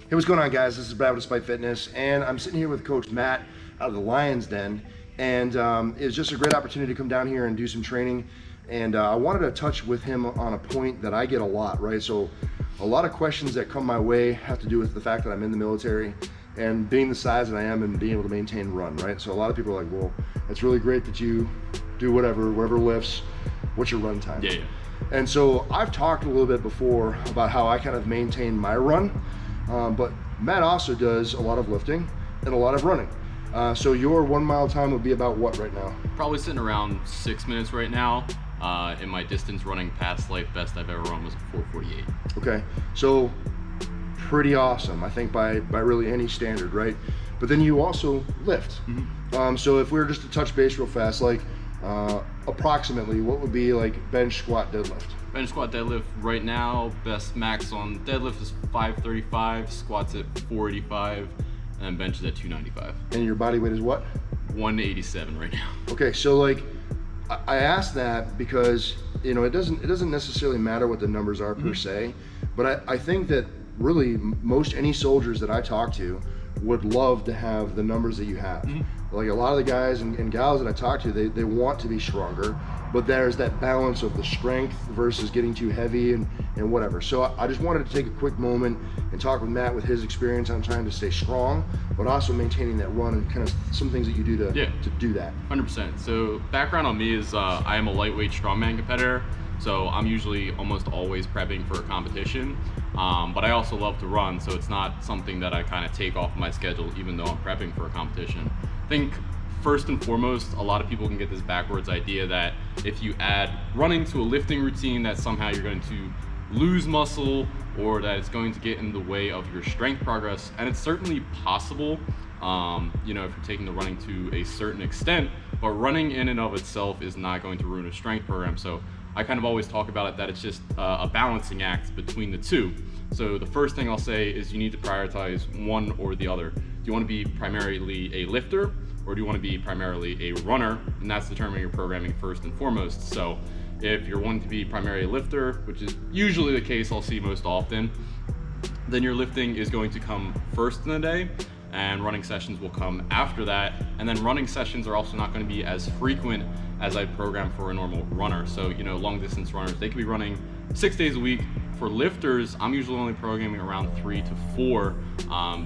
Hey, what's going on, guys? This is Brad with Despite Fitness, and I'm sitting here with Coach Matt out of the Lions Den, and it was just a great opportunity to come down here and do some training. And I wanted to touch with him on a point that I get a lot, right? So a lot of questions that come my way have to do with the fact that I'm in the military and being the size that I am and being able to maintain and run, right? So a lot of people are like, well, it's really great that you do whatever lifts. What's your run time? Yeah. And so I've talked a little bit before about how I kind of maintain my run. But Matt also does a lot of lifting and a lot of running. So your 1 mile time would be about what right now? Probably sitting around 6 minutes right now. In my distance running past life best I've ever run was a 4:48. Okay, so pretty awesome, I think by really any standard, right? But then you also lift. Mm-hmm. So if we were just to touch base real fast, like approximately what would be like bench, squat, deadlift? Bench, squat, deadlift right now, best max on deadlift is 535, squats at 485, and bench is at 295. And your body weight is what? 187 right now. Okay, so like I asked that because it doesn't necessarily matter what the numbers are per se, but I think that really most any soldiers that I talk to would love to have the numbers that you have. Like a lot of the guys and gals that I talk to, they want to be stronger, but there's that balance of the strength versus getting too heavy and whatever. So I just wanted to take a quick moment and talk with Matt with his experience on trying to stay strong, but also maintaining that run and kind of some things that you do to do that. 100%. So background on me is I am a lightweight strongman competitor. So I'm usually almost always prepping for a competition, but I also love to run, so it's not something that I kind of take off my schedule even though I'm prepping for a competition. I think first and foremost, a lot of people can get this backwards idea that if you add running to a lifting routine that somehow you're going to lose muscle or that it's going to get in the way of your strength progress, and it's certainly possible, if you're taking the running to a certain extent, but running in and of itself is not going to ruin a strength program. So I kind of always talk about it that it's just a balancing act between the two. So the first thing I'll say is you need to prioritize one or the other. Do you want to be primarily a lifter or do you want to be primarily a runner? And that's determining your programming first and foremost. So if you're wanting to be primarily a lifter, which is usually the case I'll see most often, then your lifting is going to come first in the day and running sessions will come after that. And then running sessions are also not going to be as frequent as I program for a normal runner. So, long distance runners, they could be running 6 days a week. For lifters, I'm usually only programming around 3 to 4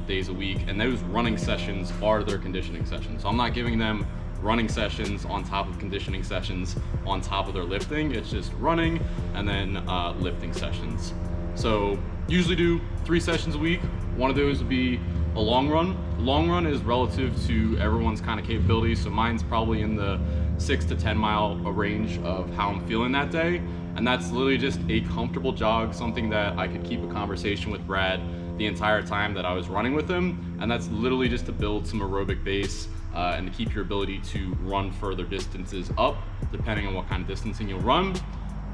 days a week. And those running sessions are their conditioning sessions. So I'm not giving them running sessions on top of conditioning sessions on top of their lifting. It's just running and then lifting sessions. So usually do 3 sessions a week. One of those would be a long run. Long run is relative to everyone's kind of capability. So mine's probably in the 6 to 10 mile range of how I'm feeling that day. And that's literally just a comfortable jog, something that I could keep a conversation with Brad the entire time that I was running with him. And that's literally just to build some aerobic base and to keep your ability to run further distances up, depending on what kind of distancing you'll run.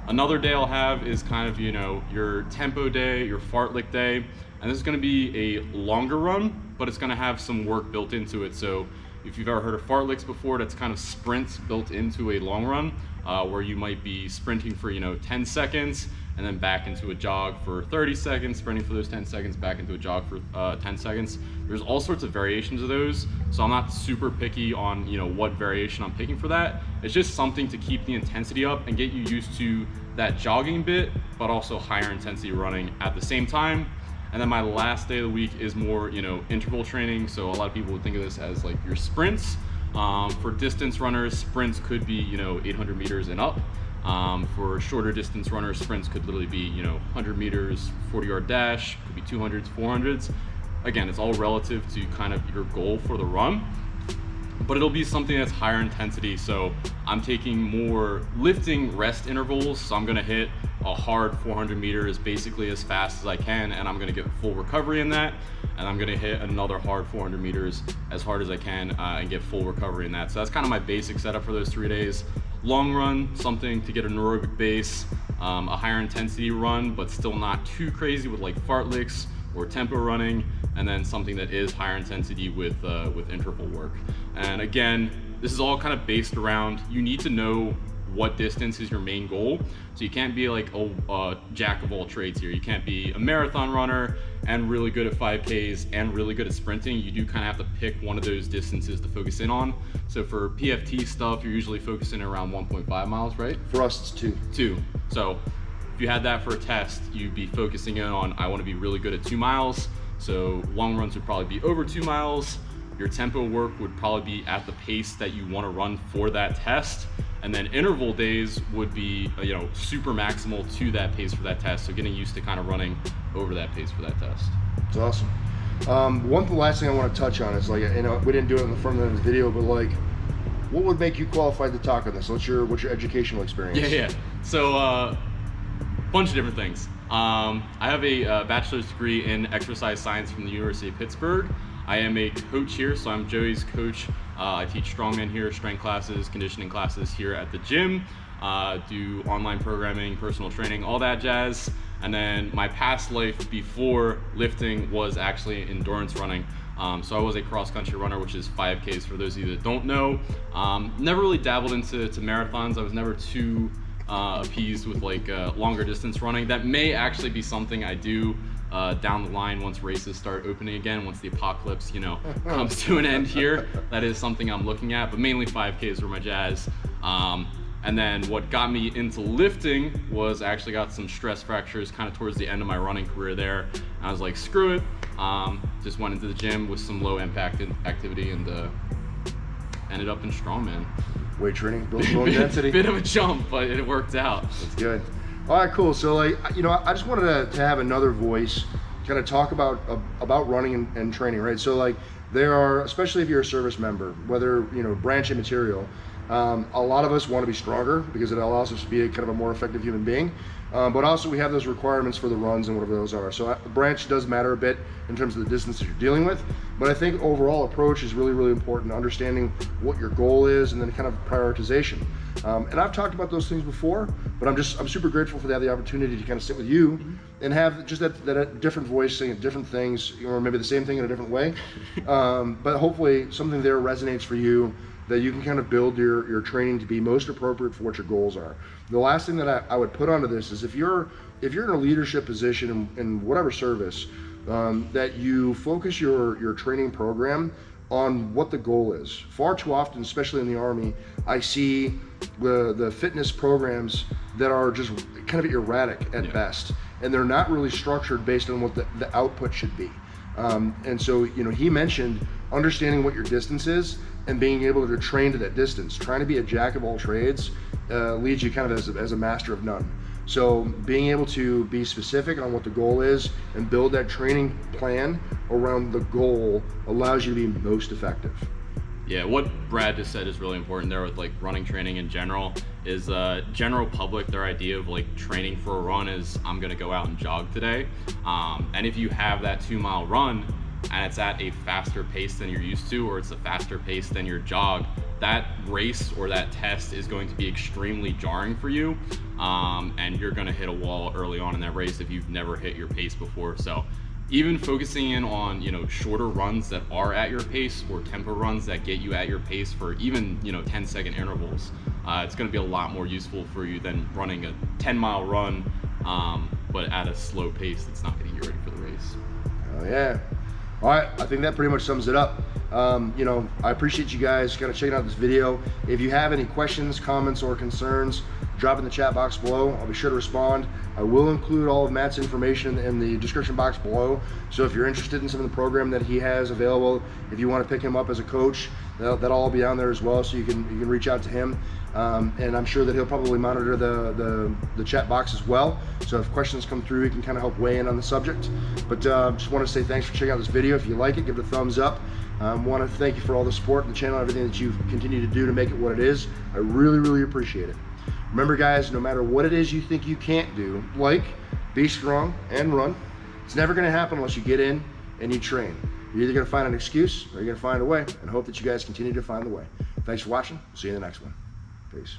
Another day I'll have is kind of, your tempo day, your fartlek day. And this is going to be a longer run, but it's going to have some work built into it. So if you've ever heard of fartleks before, that's kind of sprints built into a long run, where you might be sprinting for 10 seconds and then back into a jog for 30 seconds, sprinting for those 10 seconds, back into a jog for 10 seconds. There's all sorts of variations of those, so I'm not super picky on what variation I'm picking for that. It's just something to keep the intensity up and get you used to that jogging bit, but also higher intensity running at the same time. And then my last day of the week is more, interval training. So a lot of people would think of this as like your sprints. For distance runners, sprints could be, 800 meters and up. For shorter distance runners, sprints could literally be, 100 meters, 40-yard dash, could be 200s, 400s. Again, it's all relative to kind of your goal for the run, but it'll be something that's higher intensity. So I'm taking more lifting rest intervals. So I'm gonna hit a hard 400 meters basically as fast as I can, and I'm gonna get full recovery in that. And I'm gonna hit another hard 400 meters as hard as I can and get full recovery in that. So that's kind of my basic setup for those 3 days. Long run, something to get an aerobic base, a higher intensity run, but still not too crazy with like fartleks or tempo running, and then something that is higher intensity with interval work. And again, this is all kind of based around, you need to know what distance is your main goal. So you can't be like a jack of all trades here. You can't be a marathon runner and really good at 5Ks and really good at sprinting. You do kind of have to pick one of those distances to focus in on. So for PFT stuff, you're usually focusing around 1.5 miles, right? For us, it's 2. 2. So if you had that for a test, you'd be focusing in on, I want to be really good at 2 miles. So long runs would probably be over 2 miles. Your tempo work would probably be at the pace that you want to run for that test. And then interval days would be, super maximal to that pace for that test. So getting used to kind of running over that pace for that test. It's awesome. Last thing I want to touch on is, like, we didn't do it in the front of the video, but like, what would make you qualified to talk on this? What's your educational experience? Yeah. So bunch of different things. I have a bachelor's degree in exercise science from the University of Pittsburgh. I am a coach here, so I'm Joey's coach. I teach strongman here, strength classes, conditioning classes here at the gym, do online programming, personal training, all that jazz. And then my past life before lifting was actually endurance running. So I was a cross-country runner, which is 5Ks for those of you that don't know. Never really dabbled into marathons. I was never too appeased with like longer distance running. That may actually be something I do down the line once races start opening again, once the apocalypse comes to an end here. That is something I'm looking at, but mainly 5Ks were my jazz. And then what got me into lifting was I actually got some stress fractures kind of towards the end of my running career there. And I was like, screw it. Just went into the gym with some low impact activity and ended up in strongman. Weight training, building low intensity. Bit of a jump, but it worked out. That's good. All right, cool. So, like, I just wanted to have another voice kind of talk about running and training, right? So, like, there are, especially if you're a service member, whether branch and material, a lot of us want to be stronger because it allows us to be kind of a more effective human being. But also we have those requirements for the runs and whatever those are. So branch does matter a bit in terms of the distance that you're dealing with. But I think overall approach is really, really important, understanding what your goal is and then kind of prioritization. And I've talked about those things before, but I'm super grateful for the opportunity to kind of sit with you and have just that different voice saying different things, or maybe the same thing in a different way. But hopefully something there resonates for you, that you can kind of build your training to be most appropriate for what your goals are. The last thing that I would put onto this is if you're in a leadership position in whatever service, that you focus your training program on what the goal is. Far too often, especially in the Army, I see the fitness programs that are just kind of erratic at best, and they're not really structured based on what the output should be. And so, he mentioned understanding what your distance is and being able to train to that distance. Trying to be a jack of all trades leads you kind of as a master of none. So being able to be specific on what the goal is and build that training plan around the goal allows you to be most effective. Yeah, what Brad just said is really important there with like running training in general is general public, their idea of like training for a run is I'm gonna go out and jog today. And if you have that 2-mile run and it's at a faster pace than you're used to, or it's a faster pace than your jog, that race or that test is going to be extremely jarring for you. And you're gonna hit a wall early on in that race if you've never hit your pace before. So even focusing in on shorter runs that are at your pace, or tempo runs that get you at your pace for even 10-second intervals, it's going to be a lot more useful for you than running a 10-mile run but at a slow pace that's not going to get you ready for the race. Oh yeah. All right, I think that pretty much sums it up. I appreciate you guys kind of checking out this video. If you have any questions, comments, or concerns, drop in the chat box below. I'll be sure to respond. I will include all of Matt's information in the description box below. So if you're interested in some of the program that he has available, if you want to pick him up as a coach, that'll all be down there as well. So you can reach out to him. And I'm sure that he'll probably monitor the chat box as well. So if questions come through, he can kind of help weigh in on the subject. But just want to say thanks for checking out this video. If you like it, give it a thumbs up. Want to thank you for all the support in the channel, everything that you've continued to do to make it what it is. I really, really appreciate it. Remember guys, no matter what it is you think you can't do, like be strong and run, it's never going to happen unless you get in and you train. You're either going to find an excuse or you're going to find a way, and hope that you guys continue to find the way. Thanks for watching. See you in the next one. Peace.